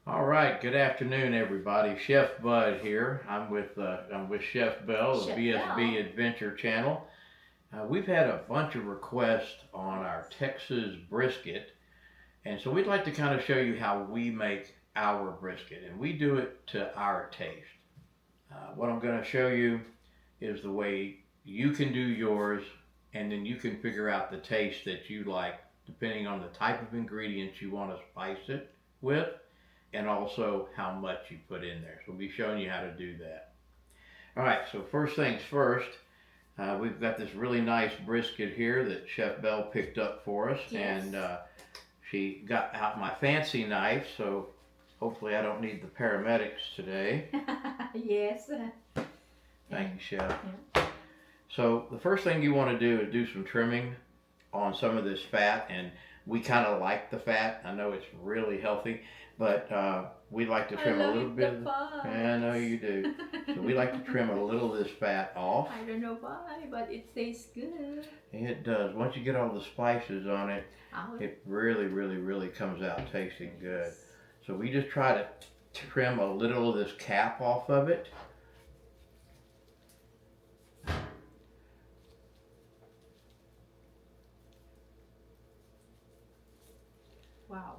All right, good afternoon, everybody. Chef Bud here. I'm with Chef Bell of Chef BSB Bell. Adventure Channel. We've had a bunch of requests on our Yes. Texas brisket, and so we'd like to kind of show you how we make our brisket, and we do it to our taste. What I'm going to show you is the way you can do yours, and then you can figure out the taste that you like, depending on the type of ingredients you want to spice it with and also how much you put in there. So we'll be showing you how to do that. All right, so first things first, we've got this really nice brisket here that Chef Bell picked up for us, Yes. and she got out my fancy knife, so hopefully I don't need the paramedics today. Yes. Thank And you, Chef. yeah. So the first thing you want to do is do some trimming on some of this fat, and we kind of like the fat. I know it's really healthy, but we like to I trim a love little it the bit of. I know parts. you do. So we like to trim a little of this fat off. I don't know why, but it tastes good. It does. Once you get all the spices on it, Out. it really, really, really comes out tasting good. Yes. So we just try to trim a little of this cap off of it. Wow.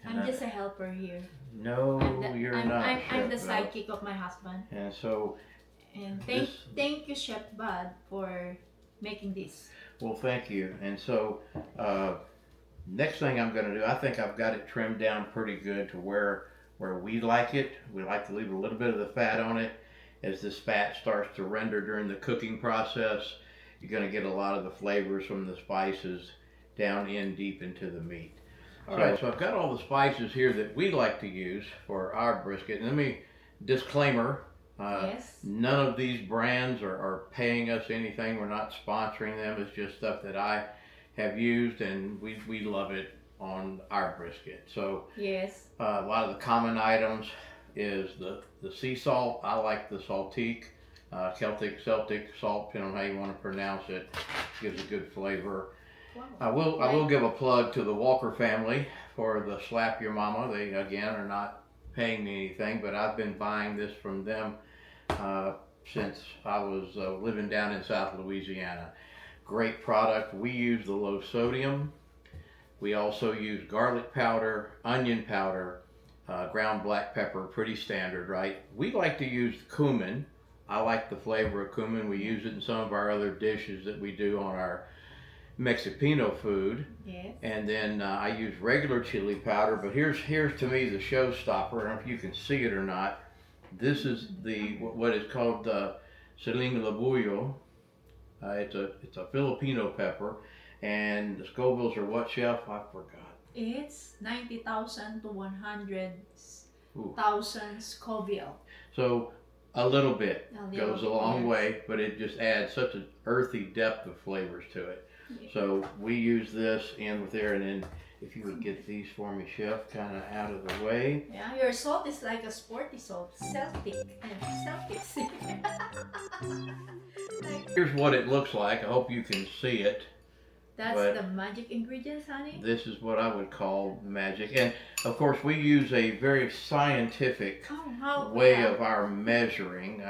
And I'm just a helper here. no, I'm the you're I'm not, I'm, I'm the Chef Bell. sidekick of my husband. And so And this, thank you, Chef Bud, for making this. well, thank you. And so uh, next thing I'm going to do, I think I've got it trimmed down pretty good to where we like it. We like to leave a little bit of the fat on it. As this fat starts to render during the cooking process, you're going to get a lot of the flavors from the spices down in deep into the meat. All right, so I've got all the spices here that we like to use for our brisket. And let me disclaimer: Yes. none of these brands are paying us anything. We're not sponsoring them. It's just stuff that I have used, and we love it on our brisket. So Yes. a lot of the common items is the sea salt. I like the Saltique, Celtic salt, depending on how you want to pronounce it. Gives a good flavor. Wow. I will give a plug to the Walker family for the Slap Your Mama. They again are not paying me anything, but I've been buying this from them uh, since I was living down in South Louisiana. Great product. We use the low sodium. We also use garlic powder, onion powder, ground black pepper, pretty standard, right? We like to use cumin. I like the flavor of cumin. We use it in some of our other dishes that we do on our Mexipino food. Yes. And then I use regular chili powder, but here's to me the showstopper. I don't know if you can see it or not. This is the what is called siling labuyo. It's a Filipino pepper, and the Scovilles are what, chef? I forgot. It's 90,000 to Ooh. 100,000 Scoville. So a little bit A little goes a bit, long yes. way, but it just adds such an earthy depth of flavors to it. Yeah. So we use this in with there, and then if you would get these for me, chef, kind of out of the way. Yeah, your salt is like a sporty salt. Celtic. Celtics. Like, Here's what it looks like. I hope you can see it. that's But the magic ingredients, honey? this is what I would call magic. And of course, we use a very scientific Oh, how way of our measuring.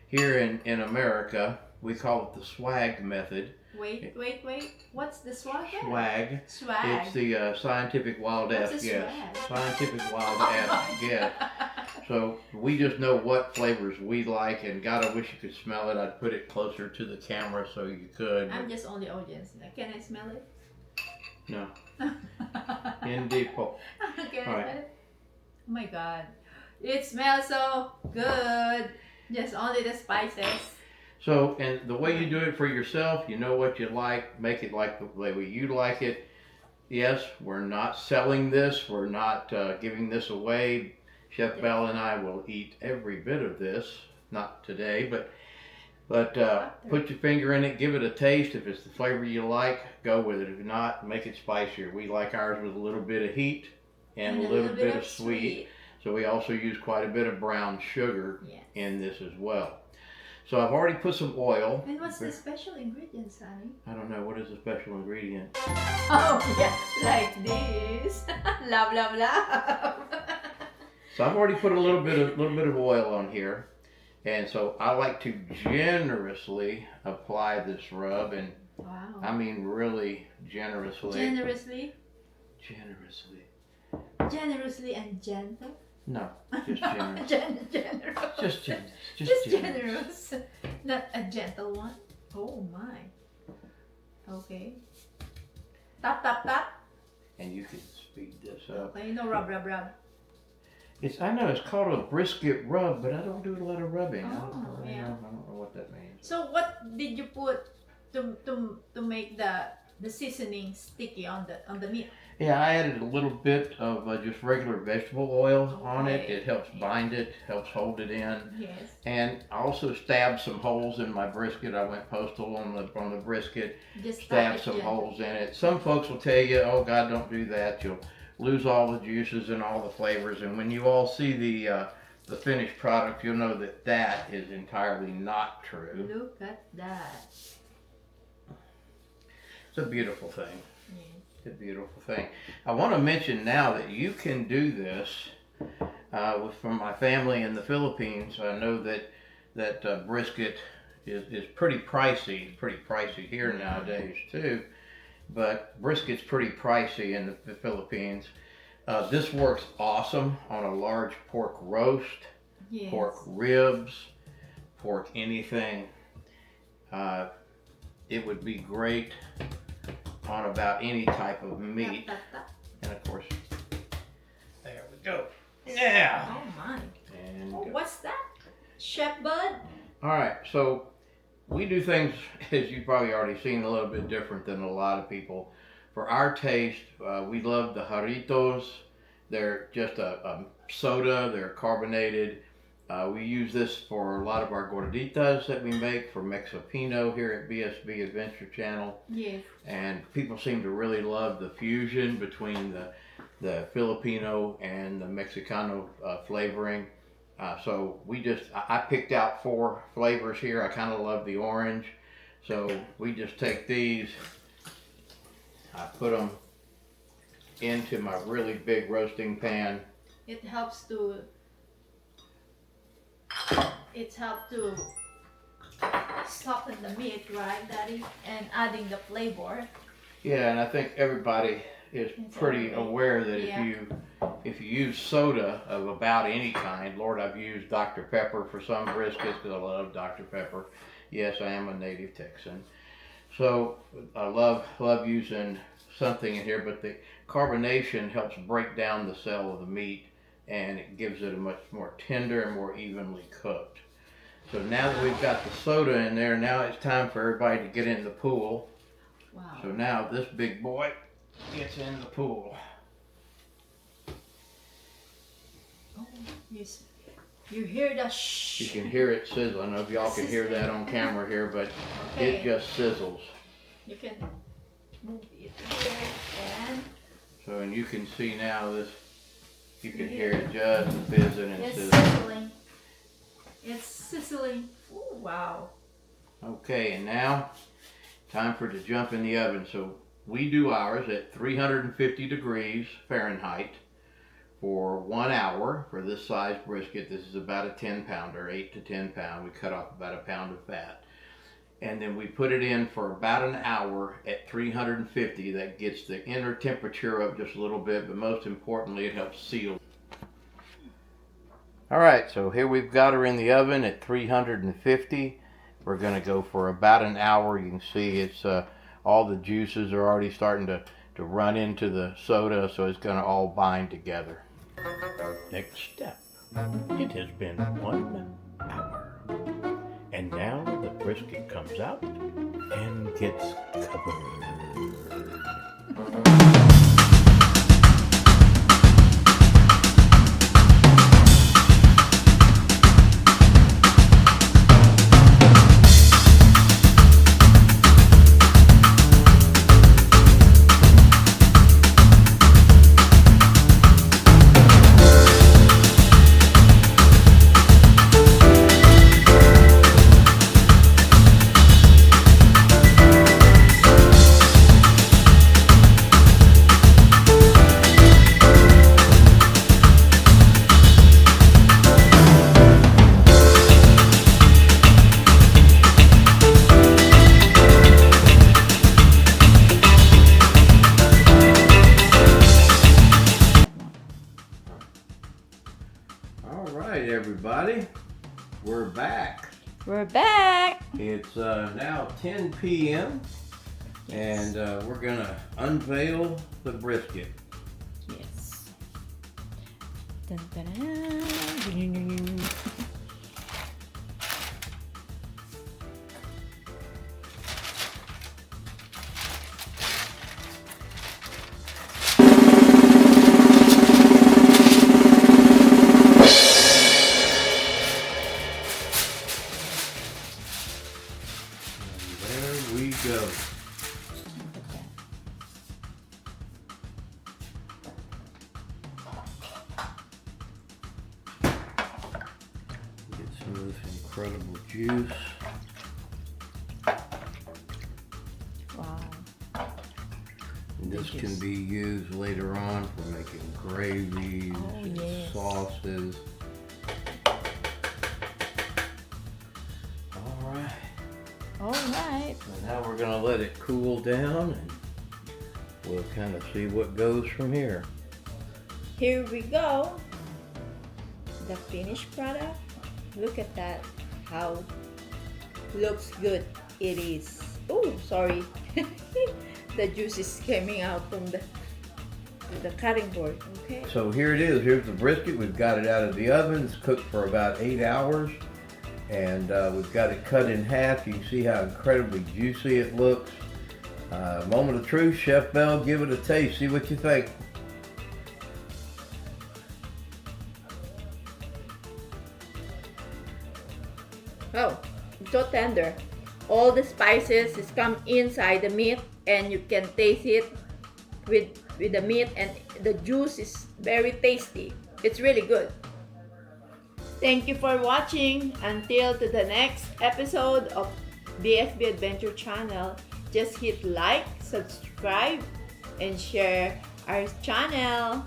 Here in America, we call it the swag method. Wait. What's the swag? Swag. Swag. It's the scientific wild What's ass a guess. swag? Scientific wild Oh ass my guess. God. So we just know what flavors we like, and God, I wish you could smell it. I'd put it closer to the camera so you could. I'm just on the audience. Can I smell it? No. In depot. Can I All right. smell it? Oh my god. It smells so good. Just only the spices. So, and the way you do it for yourself, you know what you like, make it like the way you like it. Yes, we're not selling this, we're not giving this away. Chef Bell and I will eat every bit of this, not today, but put your finger in it, give it a taste. If it's the flavor you like, go with it. If not, make it spicier. We like ours with a little bit of heat and a little bit of sweet. So we also use quite a bit of brown sugar Yes. in this as well. So I've already put some oil. And what's the special ingredients, honey? I don't know, what is the special ingredient? Oh yeah, like this. Love, love, love. So I've already put a little bit of oil on here. And so I like to generously apply this rub, and Wow. I mean really generously. Generously? Generously. Generously and gentle? No, just generous. Generous. Just generous. Just generous. Not a gentle one. Oh my. Okay. Tap, tap, tap. And you can speed this up. Okay, no rub, rub, rub. I know it's called a brisket rub, but I don't do a lot of rubbing. I Oh, don't yeah. know what that means. So what did you put to make the seasoning sticky on the meat? Yeah, I added a little bit of just regular vegetable oil on it. Okay. It helps bind it, helps hold it in. Yes. And I also stabbed some holes in my brisket. I went postal on the brisket, Just tap stabbed it some gently. holes in it. Some folks will tell you, oh God, don't do that. You'll lose all the juices and all the flavors. And when you all see the finished product, you'll know that that is entirely not true. Look at that. It's a beautiful thing. Yeah. It's a beautiful thing. I want to mention now that you can do this from my family in the Philippines. I know that brisket is pretty pricey here nowadays too. But brisket's pretty pricey in the Philippines. This works awesome on a large pork roast, Yes. pork ribs, pork anything. It would be great on about any type of meat. Tap, tap, tap. And of course, there we go. Yeah. Oh my. And Oh, what's that? Chef Bud? all right, so we do things, as you've probably already seen, a little bit different than a lot of people. For our taste, we love the jarritos. They're just a soda. They're carbonated. We use this for a lot of our gorditas that we make for Mexipino here at BSB Adventure Channel. Yes. And people seem to really love the fusion between the Filipino and the Mexicano flavoring. So I picked out 4 flavors here. I kind of love the orange. So we just take these, I put them into my really big roasting pan. It helps to soften the meat, right, Daddy? And adding the flavor. Yeah, and I think everybody is pretty aware that Yeah. if you use soda of about any kind, Lord, I've used Dr. Pepper for some briskets because I love Dr. Pepper. Yes, I am a native Texan. So I love using something in here, but the carbonation helps break down the cell of the meat and it gives it a much more tender and more evenly cooked. So now that we've got the soda in there, now it's time for everybody to get in the pool. Wow. So now this big boy gets in the pool. Oh, you hear the shh. You can hear it sizzle. I don't know if y'all can hear that on camera here, but Okay. it just sizzles. You can move it here and So, and you can see now this, you can hear it just fizzing and it's sizzling. sizzling. It's sizzling. Oh, wow. Okay, and now time for it to jump in the oven. So we do ours at 350 degrees Fahrenheit for 1 hour for this size brisket. This is about a 10 pounder, 8 to 10 pound. We cut off about a pound of fat. And then we put it in for about an hour at 350. That gets the inner temperature up just a little bit, but most importantly, it helps seal. All right, so here we've got her in the oven at 350. We're gonna go for about an hour. You can see it's all the juices are already starting to run into the soda, so it's gonna all bind together. Next step. It has been 1 hour. And now the brisket comes out and gets covered. everybody. We're back. We're back. It's now 10 p.m. and we're gonna unveil the brisket. Yes. Dun, dun, dun. There we go. Get some of this incredible juice. Wow. And this can be used later on for making gravies and yes. sauces. Alright. Alright. So now we're gonna let it cool down and we'll kind of see what goes from here. Here we go. The finished product. Look at that. How looks good it is. Oh, sorry. The juice is coming out from the cutting board. Okay. So here it is. Here's the brisket. We've got it out of the oven. It's cooked for about 8 hours. And we've got it cut in half. You can see how incredibly juicy it looks. Moment of truth, Chef Bell, give it a taste. See what you think. Oh, so tender. All the spices is come inside the meat, and you can taste it with the meat, and the juice is very tasty. It's really good. Thank you for watching. Until to the next episode of BFB Adventure Channel, just hit like, subscribe, and share our channel.